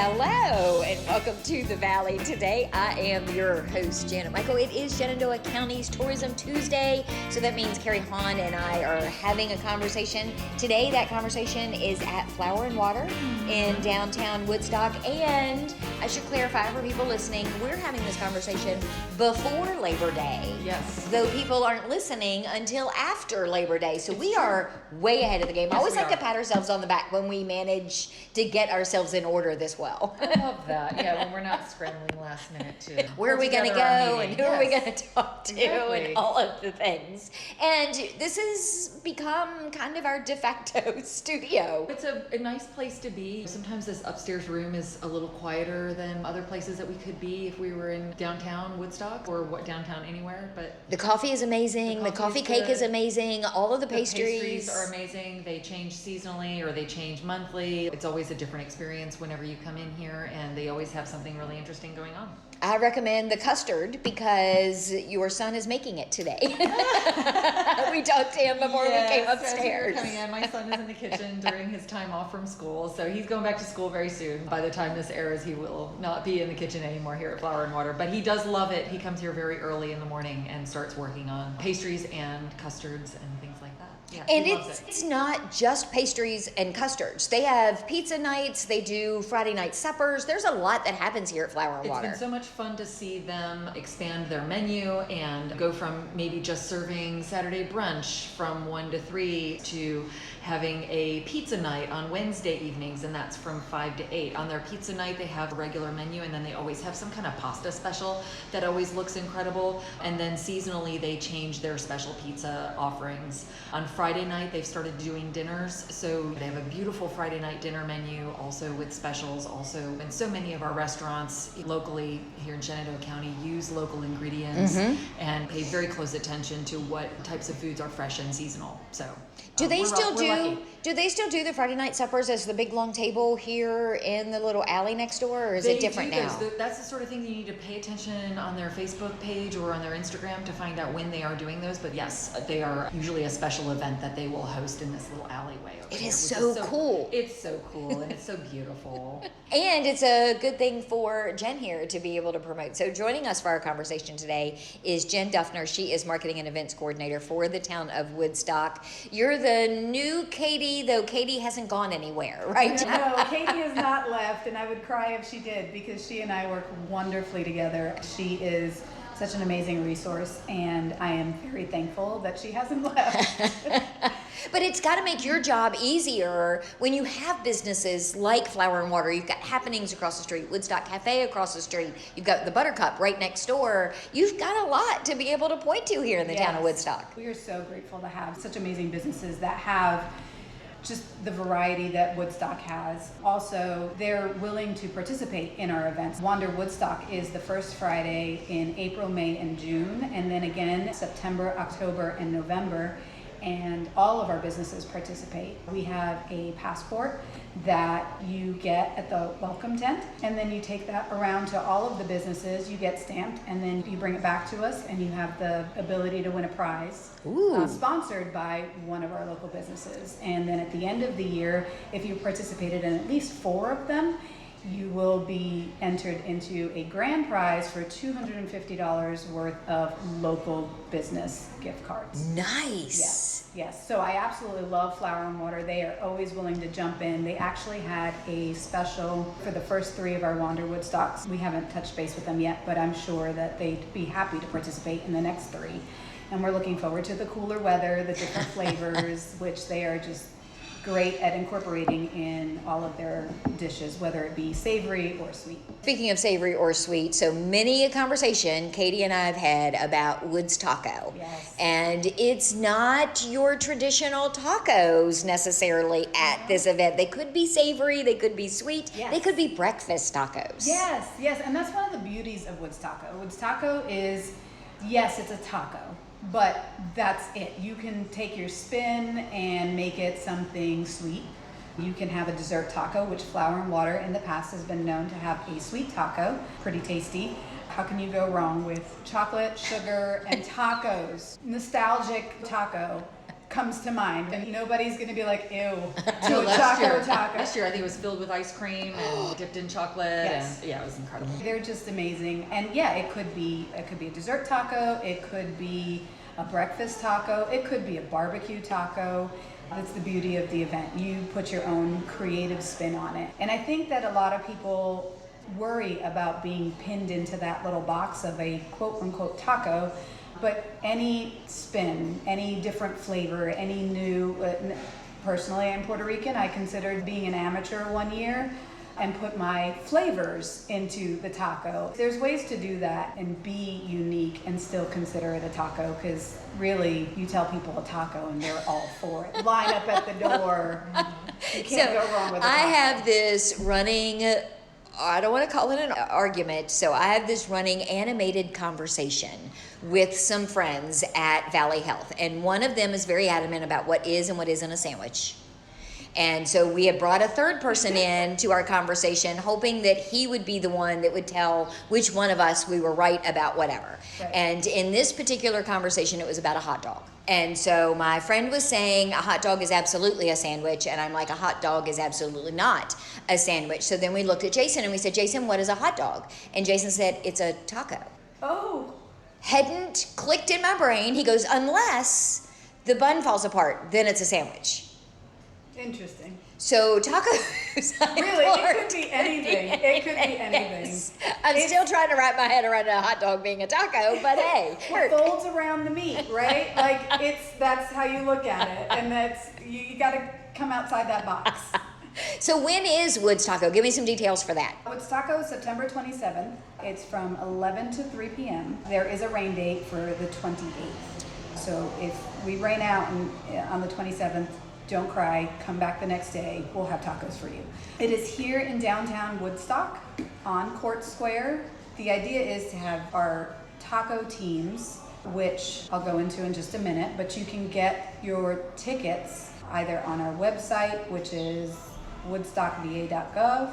Hello and welcome to the Valley. Today I am your host, Janet Michael. It is Shenandoah County's Tourism Tuesday, so that means Carrie Hahn and I are having a conversation. Today that conversation is at Flower and Water in downtown Woodstock, and I should clarify for people listening, we're having this conversation before Labor Day. Yes. Though people aren't listening until after Labor Day, so we are way ahead of the game. I always like to pat ourselves on the back when we manage to get ourselves in order this well. I love that. Yeah, when we're not scrambling last minute to where are we going to go and who are we going to talk to and all of the things. And this has become kind of our de facto studio. It's a nice place to be. Sometimes this upstairs room is a little quieter than other places that we could be if we were in downtown Woodstock or downtown anywhere. But the coffee is amazing. The coffee cake is amazing. All of the pastries are amazing. They change seasonally or they change monthly. It's always a different experience whenever you come in here, and they always have something really interesting going on. I recommend the custard because your son is making it today. We talked to him before we came upstairs. Coming in, my son is in the kitchen during his time off from school, so he's going back to school very soon. By the time this airs, he will not be in the kitchen anymore here at Flower and Water, but he does love it. He comes here very early in the morning and starts working on pastries and custards and things like that. Yeah, and it's not just pastries and custards. They have pizza nights. They do Friday night suppers. There's a lot that happens here at Flower and Water. It's been so much fun to see them expand their menu and go from maybe just serving Saturday brunch from 1 to 3 to having a pizza night on Wednesday evenings, and that's from 5 to 8. On their pizza night, they have a regular menu, and then they always have some kind of pasta special that always looks incredible. And then seasonally, they change their special pizza offerings. On Friday night, they've started doing dinners, so they have a beautiful Friday night dinner menu, also with specials, and so many of our restaurants locally here in Shenandoah County use local ingredients and pay very close attention to what types of foods are fresh and seasonal. So do they still do the Friday night suppers as the big long table here in the little alley next door, or is it different now? That's the sort of thing you need to pay attention on their Facebook page or on their Instagram to find out when they are doing those. But yes, they are usually a special event that they will host in this little alleyway over It here, is so cool. It's so cool and it's so beautiful. And it's a good thing for Jen here to be able to promote. So joining us for our conversation today is Jen Duffner. She is marketing and events coordinator for the town of Woodstock. You're the new Katie, though Katie hasn't gone anywhere, right? No, Katie has not left, and I would cry if she did because she and I work wonderfully together. She is such an amazing resource, and I am very thankful that she hasn't left. But it's got to make your job easier when you have businesses like Flower and Water. You've got happenings across the street, Woodstock Cafe across the street. You've got the Buttercup right next door. You've got a lot to be able to point to here in the town of Woodstock. We are so grateful to have such amazing businesses that have just the variety that Woodstock has. Also, they're willing to participate in our events. Wander Woodstock is the first Friday in April, May, and June, and then again September, October, and November. And all of our businesses participate. We have a passport that you get at the welcome tent, and then you take that around to all of the businesses. You get stamped, and then you bring it back to us, and you have the ability to win a prize sponsored by one of our local businesses. And then at the end of the year, if you participated in at least 4 of them, you will be entered into a grand prize for $250 worth of local business gift cards. Nice. Yes. So I absolutely love Flower and Water. They are always willing to jump in. They actually had a special for the first 3 of our Wander Woodstocks. We haven't touched base with them yet, but I'm sure that they'd be happy to participate in the next 3. And we're looking forward to the cooler weather, the different flavors, which they are just great at incorporating in all of their dishes, whether it be savory or sweet. Speaking of savory or sweet, so many a conversation Katie and I have had about WoodsTACO. Yes. And it's not your traditional tacos necessarily at this event. They could be savory, they could be sweet, they could be breakfast tacos. Yes, and that's one of the beauties of WoodsTACO. WoodsTACO is, yes, it's a taco, but that's it. You can take your spin and make it something sweet. You can have a dessert taco, which Flower and Water in the past has been known to have a sweet taco, pretty tasty. How can you go wrong with chocolate, sugar, and tacos? Nostalgic taco. comes to mind. And nobody's going to be like, ew, to No, a last year, taco. last year I think it was filled with ice cream and dipped in chocolate. Yes. And yeah, it was incredible. They're just amazing. And yeah, it could be a dessert taco. It could be a breakfast taco. It could be a barbecue taco. That's the beauty of the event. You put your own creative spin on it. And I think that a lot of people worry about being pinned into that little box of a quote unquote taco, but any spin, any different flavor, any new, personally I'm Puerto Rican, I considered being an amateur one year and put my flavors into the taco. There's ways to do that and be unique and still consider it a taco, because really you tell people a taco and they're all for it. Line up at the door. You can't go wrong with a taco. I have this running, I don't want to call it an argument, so I have this running animated conversation with some friends at Valley Health, and one of them is very adamant about what is and what isn't a sandwich. And so we had brought a third person in to our conversation, hoping that he would be the one that would tell which one of us we were right about whatever. Right. And in this particular conversation, it was about a hot dog. And so my friend was saying a hot dog is absolutely a sandwich, and I'm like, a hot dog is absolutely not a sandwich. So then we looked at Jason and we said, Jason, what is a hot dog? And Jason said, it's a taco. Oh. Hadn't clicked in my brain. He goes, unless the bun falls apart, then it's a sandwich. Interesting. So tacos. Really, it could be anything. It could be anything. Yes. I'm still trying to wrap my head around a hot dog being a taco, but hey, It folds around the meat, right? Like that's how you look at it, and that's you got to come outside that box. So when is WoodsTACO? Give me some details for that. WoodsTACO is September 27th. It's from 11 to 3 p.m. There is a rain date for the 28th. So if we rain out on the 27th, don't cry, come back the next day, we'll have tacos for you. It is here in downtown Woodstock on Court Square. The idea is to have our taco teams, which I'll go into in just a minute, but you can get your tickets either on our website, which is woodstockva.gov,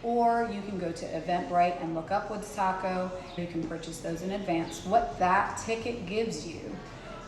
or you can go to Eventbrite and look up WoodsTACO. You can purchase those in advance. What that ticket gives you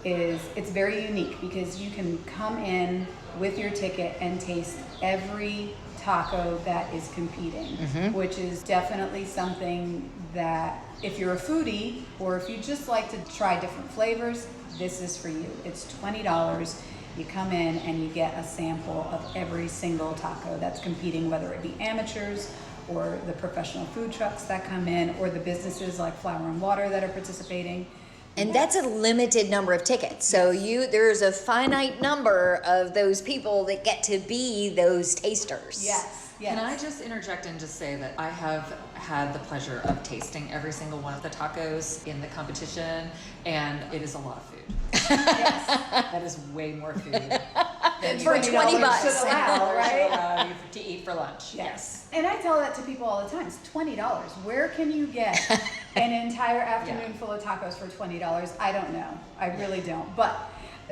is it's very unique, because you can come in with your ticket and taste every taco that is competing, which is definitely something that if you're a foodie or if you just like to try different flavors, this is for you. It's $20. You come in and you get a sample of every single taco that's competing, whether it be amateurs or the professional food trucks that come in, or the businesses like Flour and Water that are participating. And that's a limited number of tickets. So there's a finite number of those people that get to be those tasters. Yes. Can I just interject and just say that I have had the pleasure of tasting every single one of the tacos in the competition, and it is a lot of food. Yes. That is way more food than For $20 should allow, right? allow you to eat for lunch. Yes. And I tell that to people all the time. It's $20. Where can you get an entire afternoon full of tacos for $20? I don't know. I really don't. But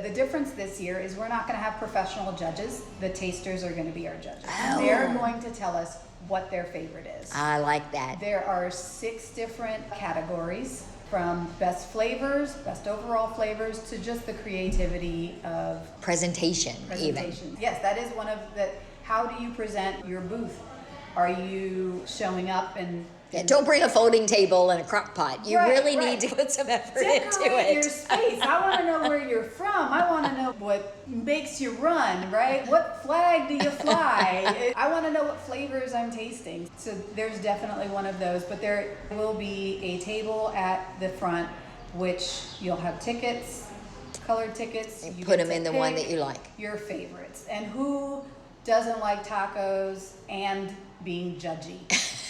the difference this year is we're not going to have professional judges. The tasters are going to be our judges. Oh. They're going to tell us what their favorite is. I like that. There are 6 different categories, from best flavors, best overall flavors, to just the creativity of Presentation, even. presentation. Yes, that is one of the, how do you present your booth? Are you showing up and Yeah, don't bring a folding table and a crock pot. You Right, really right. need to put some effort into decorate your it. space? I want to know where you're from. I want to know what makes you run, right? What flag do you fly? I want to know what flavors I'm tasting. So there's definitely one of those, but there will be a table at the front, which you'll have tickets, colored tickets. And You put get them to in the one pick that you like. your favorites. And who doesn't like tacos and being judgy?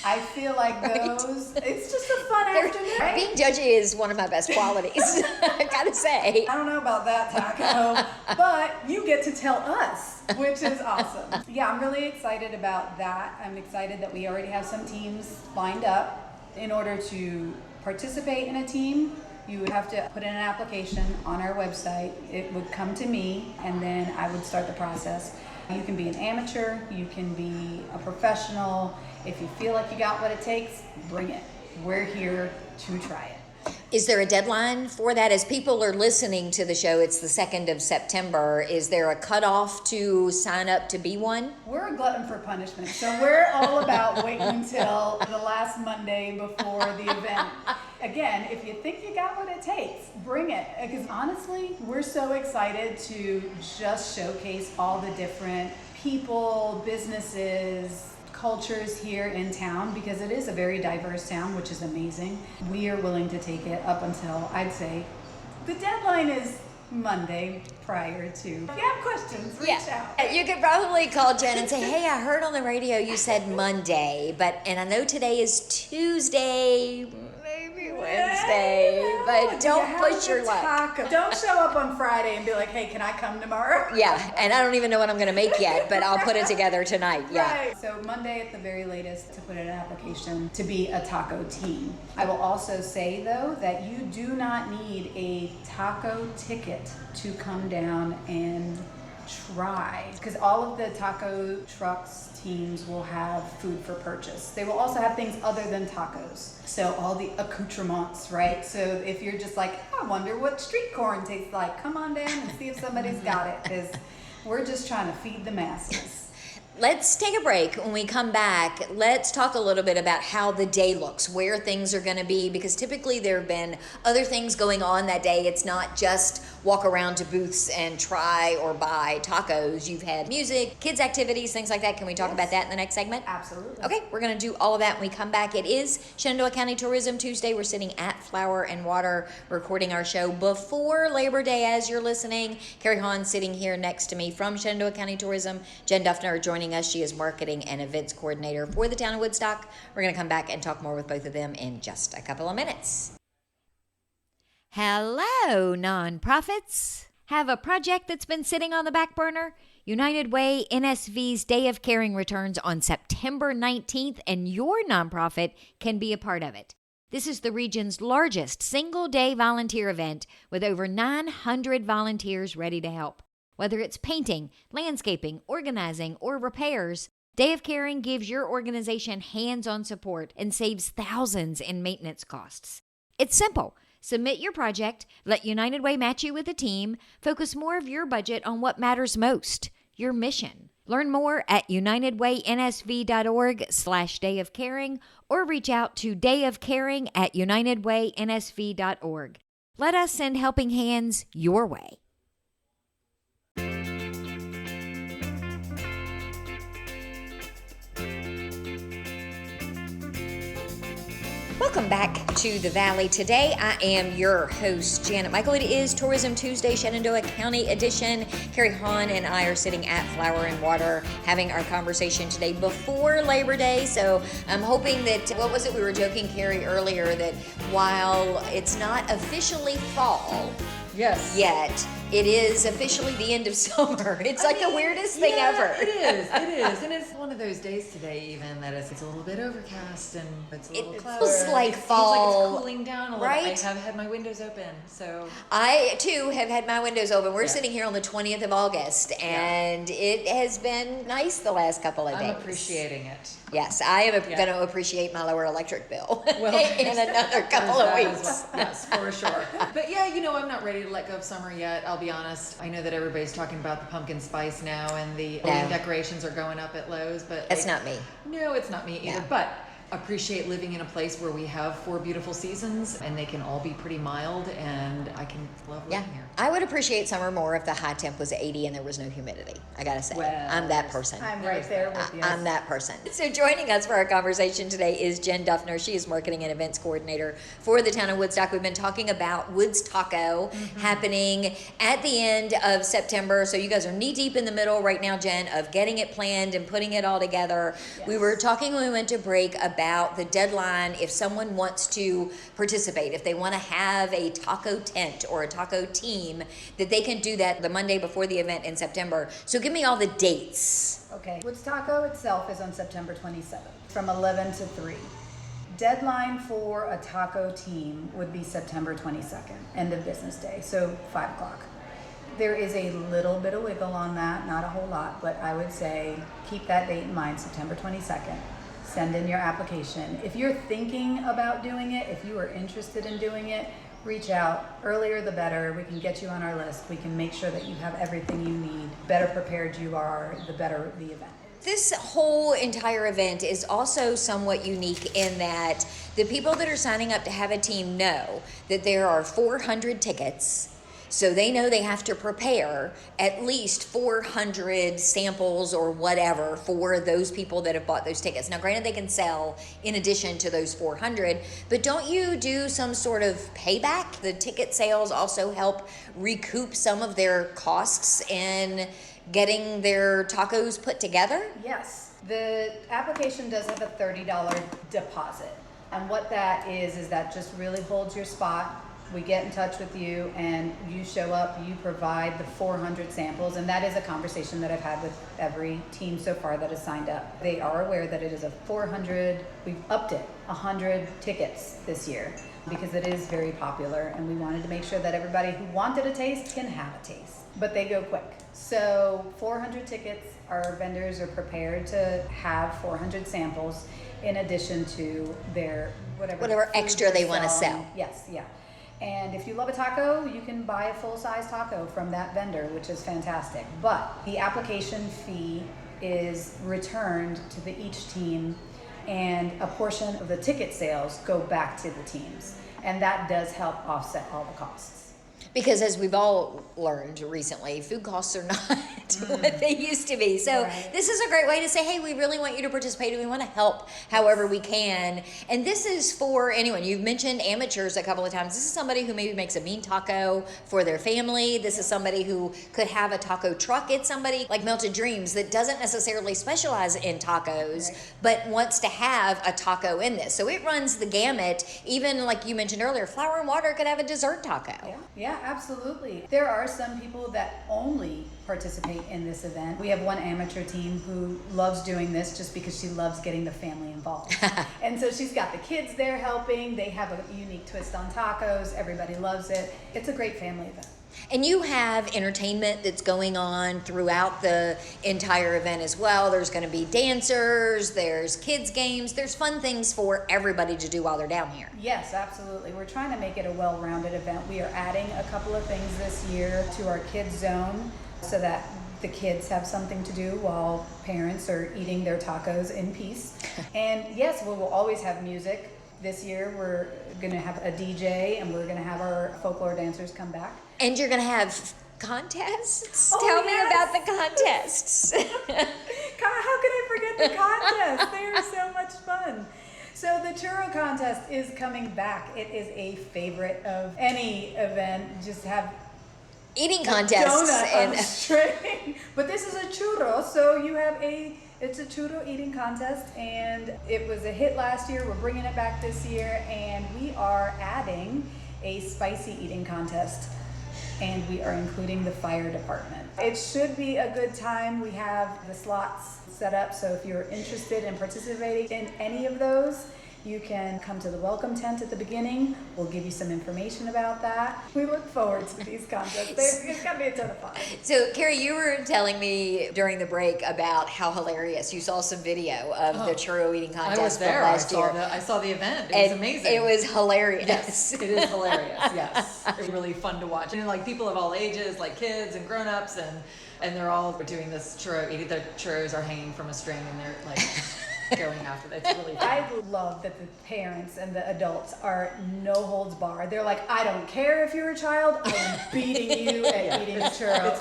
I feel like those, it's just a fun afternoon, right? Being judgy is one of my best qualities, I gotta say. I don't know about that, Taco, but you get to tell us, which is awesome. Yeah, I'm really excited about that. I'm excited that we already have some teams lined up. In order to participate in a team, you would have to put in an application on our website. It would come to me, and then I would start the process. You can be an amateur, you can be a professional. If you feel like you got what it takes, bring it. We're here to try it. Is there a deadline for that? As people are listening to the show, it's the 2nd of September. Is there a cutoff to sign up to be one? We're a glutton for punishment, so we're all about waiting until the last Monday before the event. Again, if you think you got what it takes, bring it. Because honestly, we're so excited to just showcase all the different people, businesses, cultures here in town, because it is a very diverse town, which is amazing. We are willing to take it up until, I'd say, the deadline is Monday prior to. If you have questions, reach out. You could probably call Jen and say, hey, I heard on the radio you said Monday, and I know today is Tuesday, maybe Wednesday, but don't push your luck. Don't show up on Friday and be like, hey, can I come tomorrow? Yeah, and I don't even know what I'm going to make yet, but I'll put it together tonight. Yeah. Right. So Monday at the very latest to put in an application to be a taco team. I will also say, though, that you do not need a taco ticket to come down and try, because all of the taco trucks teams will have food for purchase. They will also have things other than tacos, so all the accoutrements, right? So if you're just like, I wonder what street corn tastes like, come on down and see if somebody's got it, because we're just trying to feed the masses. Let's take a break. When we come back, let's talk a little bit about how the day looks, where things are going to be, because typically there have been other things going on that day. It's not just walk around to booths and try or buy tacos. You've had music, kids activities, things like that. Can we talk about that in the next segment? Absolutely. Okay, we're going to do all of that when we come back. It is Shenandoah County Tourism Tuesday. We're sitting at Flour and Water recording our show before Labor Day as you're listening. Carrie Hahn sitting here next to me from Shenandoah County Tourism. Jen Duffner joining us. She is marketing and events coordinator for the town of Woodstock. We're going to come back and talk more with both of them in just a couple of minutes. Hello, nonprofits. Have a project that's been sitting on the back burner? United Way NSV's Day of Caring returns on September 19th, and your nonprofit can be a part of it. This is the region's largest single-day volunteer event with over 900 volunteers ready to help. Whether it's painting, landscaping, organizing, or repairs, Day of Caring gives your organization hands-on support and saves thousands in maintenance costs. It's simple. Submit your project, let United Way match you with a team, focus more of your budget on what matters most, your mission. Learn more at unitedwaynsv.org/Day of Caring or reach out to dayofcaring@unitedwaynsv.org. Let us send helping hands your way. Welcome back to the Valley. Today I am your host, Janet Michael. It is Tourism Tuesday, Shenandoah County edition. Carrie Hahn and I are sitting at Flour and Water having our conversation today before Labor Day. So I'm hoping that, what was it we were joking, Carrie, earlier, that while it's not officially fall yet, it is officially the end of summer. It's the weirdest thing ever. It is. And it's one of those days today even that it's a little bit overcast and it's a little cloudy. It feels like fall. Seems like it's cooling down a little. Right? I have had my windows open, so. I, too, have had my windows open. We're sitting here on the 20th of August, and it has been nice the last couple of days. I'm appreciating it. Yes, I am going to appreciate my lower electric bill Well, in another couple of weeks. Well. Yes, for sure. But yeah, I'm not ready to let go of summer yet. I'll be honest. I know that everybody's talking about the pumpkin spice now, and the decorations are going up at Lowe's, but that's not me. No, it's not me either. No. But appreciate living in a place where we have 4 beautiful seasons, and they can all be pretty mild, and I can love living here. I would appreciate summer more if the high temp was 80 and there was no humidity. I gotta say, Well, I'm that person. I'm right there with you. I'm that person. So joining us for our conversation today is Jen Duffner. She is marketing and events coordinator for the town of Woodstock. We've been talking about WoodsTACO happening at the end of September. So you guys are knee deep in the middle right now, Jen, of getting it planned and putting it all together. Yes. We were talking when we went to break about the deadline if someone wants to participate, if they want to have a taco tent or a taco team, that they can do that the Monday before the event in September. So give me all the dates. Okay. WoodsTACO itself is on September 27th from 11 to 3. Deadline for a taco team would be September 22nd, end of business day, so 5 o'clock. There is a little bit of wiggle on that, not a whole lot, but I would say keep that date in mind, September 22nd. send in your application. If you're thinking about doing it, if you are interested in doing it, reach out. Earlier the better. We can get you on our list. We can make sure that you have everything you need. The better prepared you are, the better the event is. This whole entire event is also somewhat unique in that the people that are signing up to have a team know that there are 400 tickets. So they know they have to prepare at least 400 samples or whatever for those people that have bought those tickets. Now, granted, they can sell in addition to those 400, but don't you do some sort of payback? The ticket sales also help recoup some of their costs in getting their tacos put together? Yes. The application does have a $30 deposit. And what that is that just really holds your spot. We get in touch with you and you show up, you provide the 400 samples, and that is a conversation that I've had with every team so far that has signed up. They are aware that it is a 400, we've upped it, 100 tickets this year because it is very popular, and we wanted to make sure that everybody who wanted a taste can have a taste, but they go quick. So 400 tickets, our vendors are prepared to have 400 samples in addition to their whatever extra they want to sell. Yes, yeah. And if you love a taco, you can buy a full-size taco from that vendor, which is fantastic. But the application fee is returned to each team, and a portion of the ticket sales go back to the teams. And that does help offset all the costs. Because as we've all learned recently, food costs are not what they used to be. So Right. This is a great way to say, hey, we really want you to participate and we want to help however we can. And this is for anyone. You've mentioned amateurs a couple of times. This is somebody who maybe makes a mean taco for their family. This is somebody who could have a taco truck. It's somebody like Melted Dreams that doesn't necessarily specialize in tacos, Right. but wants to have a taco in this. So it runs the gamut. Even like you mentioned earlier, Flour and Water could have a dessert taco. Yeah, absolutely. There are some people that only participate in this event. We have one amateur team who loves doing this just because she loves getting the family involved. And so she's got the kids there helping. They have a unique twist on tacos. Everybody loves it. It's a great family event. And you have entertainment that's going on throughout the entire event as well. There's going to be dancers, there's kids games, there's fun things for everybody to do while they're down here. Yes, absolutely. We're trying to make it a well-rounded event. We are adding a couple of things this year to our kids zone so that the kids have something to do while parents are eating their tacos in peace. And yes, we will always have music. This year we're going to have a DJ and we're going to have our folklore dancers come back. And you're going to have contests? Oh, Tell me yes. about the contests. How could I forget the contests? They are so much fun. So the churro contest is coming back. It is a favorite of any event. Just have Eating contests. donut on a string. But this is a churro, so you have it's a churro eating contest, and it was a hit last year. We're bringing it back this year, and we are adding a spicy eating contest, and we are including the fire department. It should be a good time. We have the slots set up, so if you're interested in participating in any of those, you can come to the welcome tent at the beginning. We'll give you some information about that. We look forward to these contests. It's going to be a ton of fun. So, Carrie, you were telling me during the break about how hilarious. You saw some video of the churro eating contest I was there. from last year. I saw the event. It was amazing. It was hilarious. Yes, it is hilarious. Yes, it's really fun to watch. And like people of all ages, like kids and grown-ups, and they're all doing this churro. The churros are hanging from a string, and they're like going after it. It's really fun. I love that the parents and the adults are no holds barred. They're like, I don't care if you're a child, I am beating you at eating a churro.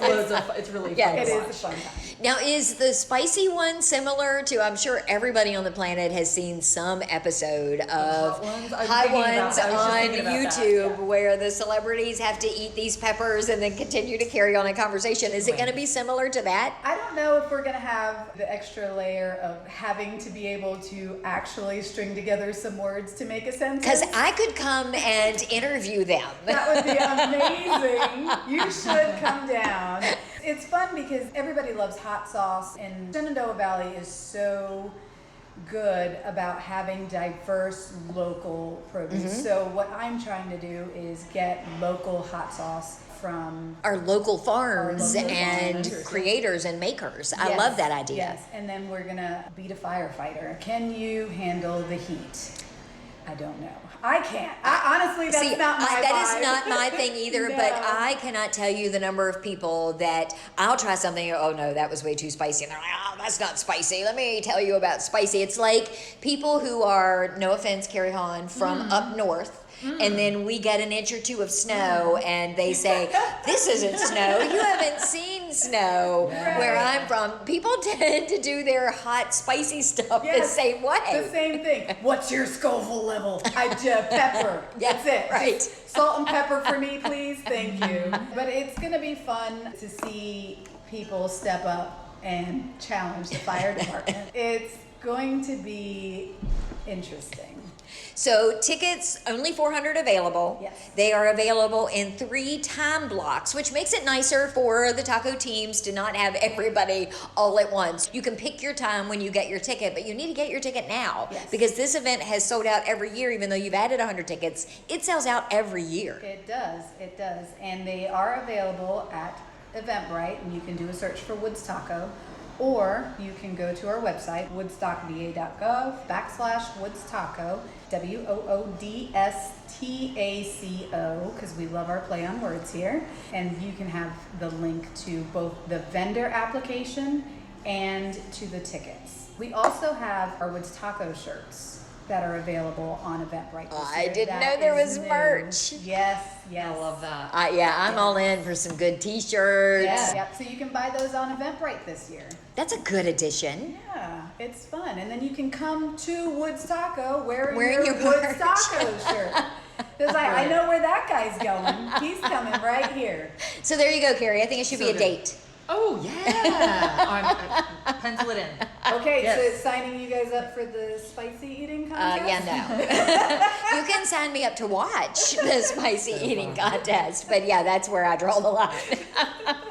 It's really Yeah, fun It to is watch. a fun time. Now, is the spicy one similar to? I'm sure everybody on the planet has seen some episode of Hot Ones? I was Hot thinking about Ones that. I was just on thinking about that, YouTube yeah. where the celebrities have to eat these peppers and then continue to carry on a conversation. Is it going to be similar to that? I don't know if we're going to have the extra layer of having to be able to actually string together some words to make a sentence. Because I could come and interview them. That would be amazing. You should come down. It's fun because everybody loves hot sauce, and Shenandoah Valley is so good about having diverse local produce. So what I'm trying to do is get local hot sauce from our local farms Our local and farms. creators and makers. I Yes, love that idea. Yes, and then we're gonna beat a firefighter. Can you handle the heat? I don't know. I can't. Honestly, that's See, not my that vibe. is not my thing either, No. but I cannot tell you the number of people that I'll try something, oh no, that was way too spicy. And they're like, oh, that's not spicy. Let me tell you about spicy. It's like people who are, no offense, Carrie Hahn, from up north. And then we get an inch or two of snow, and they say, this isn't snow. You haven't seen snow. Right. Where I'm from, people tend to do their hot, spicy stuff the Yes, same way. The same thing. What's your Scoville level? Pepper. Yeah, That's it. right. Just salt and pepper for me, please. Thank you. But it's going to be fun to see people step up and challenge the fire department. It's going to be interesting. So tickets, only 400 available. Yes. They are available in 3 time blocks, which makes it nicer for the taco teams to not have everybody all at once. You can pick your time when you get your ticket, but you need to get your ticket now. Yes. Because this event has sold out every year, even though you've added 100 tickets. It sells out every year. It does. It does. And they are available at Eventbrite, and you can do a search for WoodsTACO. Or you can go to our website, woodstockva.gov/WoodsTACO, WOODSTACO, because we love our play on words here. And you can have the link to both the vendor application and to the tickets. We also have our WoodsTACO shirts that are available on Eventbrite this I year. didn't That know there is was new. merch. Yes, yes. I love that. I'm all in for some good t-shirts. Yeah, yep. So you can buy those on Eventbrite this year. That's a good addition. Yeah, it's fun. And then you can come to WoodsTACO wearing Wearing your your merch. WoodsTACO shirt. Because I know where that guy's going. He's coming right here. So there you go, Carrie. I think it should be So a good. date. Oh yeah. Pencil it in. Okay, Yes. so signing you guys up for the spicy eating contest? Yeah, no. You can sign me up to watch the spicy eating contest, but yeah, that's where I draw the line.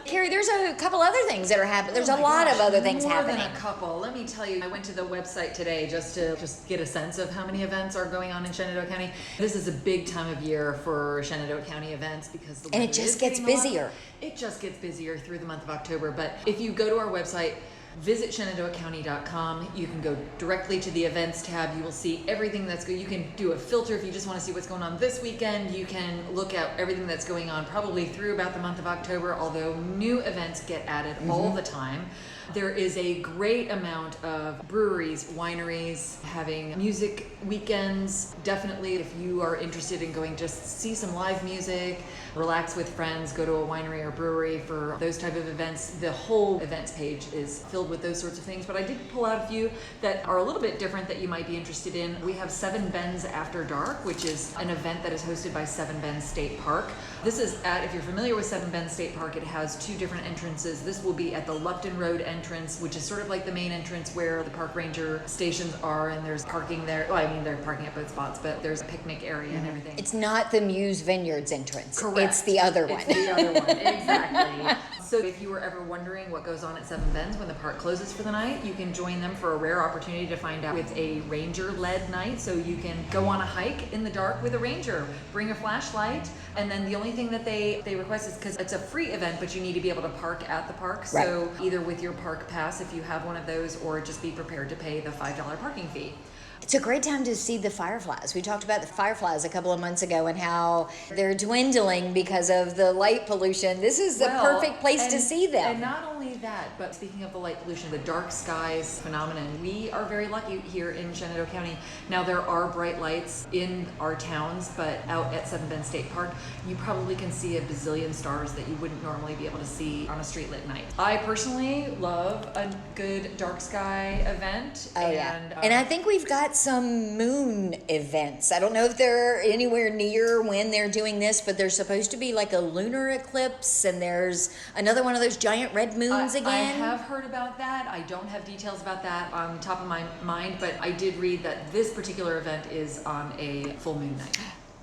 Carrie, there's a couple other things that are happening. There's Oh a my lot gosh, of other things more happening. than a couple. Let me tell you, I went to the website today just to get a sense of how many events are going on in Shenandoah County. This is a big time of year for Shenandoah County events because the And it weather just is gets getting warm. busier. It just gets busier through the month of October. But if you go to our website, visit shenandoahcounty.com. You can go directly to the events tab. You will see everything that's good. You can do a filter if you just want to see what's going on this weekend. You can look at everything that's going on probably through about the month of October, although new events get added all the time. There is a great amount of breweries, wineries, having music weekends. Definitely, if you are interested in going just see some live music, relax with friends, go to a winery or brewery for those type of events. The whole events page is filled with those sorts of things, but I did pull out a few that are a little bit different that you might be interested in. We have Seven Bends After Dark, which is an event that is hosted by Seven Bends State Park. This is at, if you're familiar with Seven Bends State Park, it has 2 different entrances. This will be at the Lupton Road entrance, which is sort of like the main entrance where the park ranger stations are, and there's parking there. Well, I mean, they're parking at both spots, but there's a picnic area and everything. It's not the Muse Vineyards entrance. Correct. It's the other one. It's the other one, exactly. So if you were ever wondering what goes on at Seven Bends when the park closes for the night, you can join them for a rare opportunity to find out. It's a ranger-led night, so you can go on a hike in the dark with a ranger, bring a flashlight, and then the only thing that they request is, because it's a free event, but you need to be able to park at the park. Right. So either with your park pass, if you have one of those, or just be prepared to pay the $5 parking fee. It's a great time to see the fireflies. We talked about the fireflies a couple of months ago and how they're dwindling because of the light pollution. This is the perfect place to see them. And not only that, but speaking of the light pollution, the dark skies phenomenon, we are very lucky here in Shenandoah County. Now, there are bright lights in our towns, but out at Seven Bend State Park, you probably can see a bazillion stars that you wouldn't normally be able to see on a street lit night. I personally love a good dark sky event. Oh, yeah. And I think we've got some moon events. I don't know if they're anywhere near when they're doing this, but there's supposed to be like a lunar eclipse, and there's another one of those giant red moons again. I have heard about that. I don't have details about that on top of my mind, but I did read that this particular event is on a full moon night.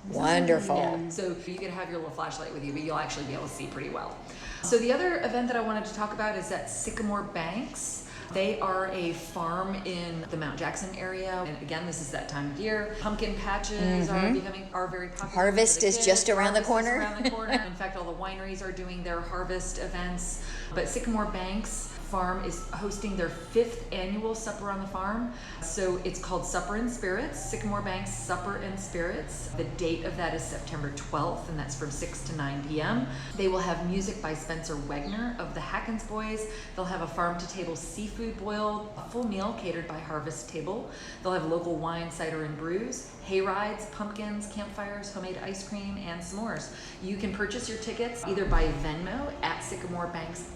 Wonderful. So you can have your little flashlight with you, but you'll actually be able to see pretty well. So the other event that I wanted to talk about is at Sycamore Banks. They are a farm in the Mount Jackson area. And again, this is that time of year. Pumpkin patches are very popular. Harvest is just around the corner. Around the corner. In fact, all the wineries are doing their harvest events. But Sycamore Banks Farm is hosting their 5th annual Supper on the Farm. So it's called Supper and Spirits, Sycamore Banks Supper and Spirits. The date of that is September 12th, and that's from 6 to 9 p.m. They will have music by Spencer Wegner of the Hackens Boys. They'll have a farm-to-table seafood boil, a full meal catered by Harvest Table. They'll have local wine, cider, and brews, hay rides, pumpkins, campfires, homemade ice cream, and s'mores. You can purchase your tickets either by Venmo at Sycamore Banks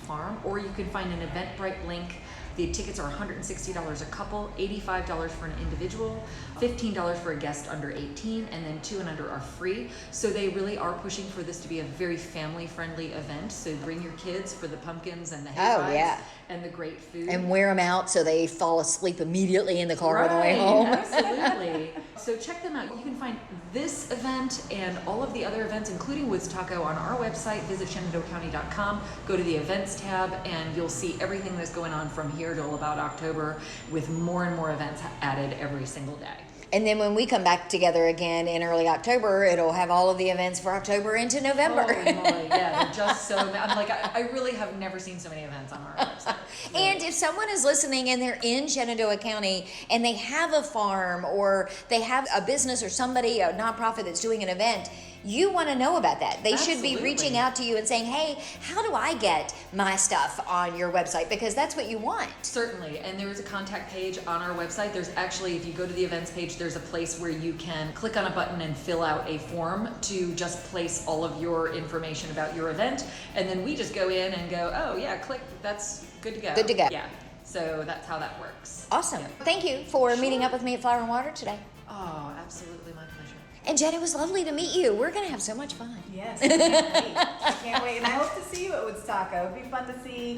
Farm, or you can find an Eventbrite link. The tickets are $160 a couple, $85 for an individual, $15 for a guest under 18, and then 2 and under are free. So they really are pushing for this to be a very family-friendly event. So bring your kids for the pumpkins and the hay rides and the great food. And wear them out so they fall asleep immediately in the car on the way home. Absolutely. So check them out. You can find this event and all of the other events, including WoodsTACO, on our website. Visit ShenandoahCounty.com. Go to the events tab, and you'll see everything that's going on from here till about October, with more and more events added every single day. And then when we come back together again in early October, it'll have all of the events for October into November. Holy moly, yeah, they're just so, I'm like, I really have never seen so many events on our website. So. And if someone is listening and they're in Shenandoah County and they have a farm or they have a business or somebody, a nonprofit that's doing an event, you want to know about that. They should be reaching out to you and saying, hey, how do I get my stuff on your website? Because that's what you want. Certainly. And there is a contact page on our website. There's actually, if you go to the events page, there's a place where you can click on a button and fill out a form to just place all of your information about your event. And then we just go in and go, oh yeah, click, that's good to go. Good to go. Yeah. So that's how that works. Awesome. Yeah. Thank you for meeting up with me at Flower and Water today. Oh, absolutely, my pleasure. And Jen, it was lovely to meet you. We're going to have so much fun. Yes, I can't wait. I can't wait. And I hope to see you at WoodsTACO. It'd be fun to see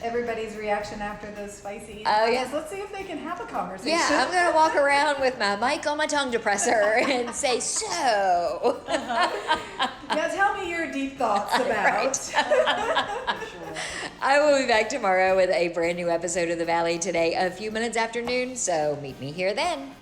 everybody's reaction after those spicy. Oh, yeah. Let's see if they can have a conversation. Yeah, I'm going to walk around with my mic on my tongue depressor and say, so. Now tell me your deep thoughts about. Sure. I will be back tomorrow with a brand new episode of The Valley today, a few minutes after noon, so meet me here then.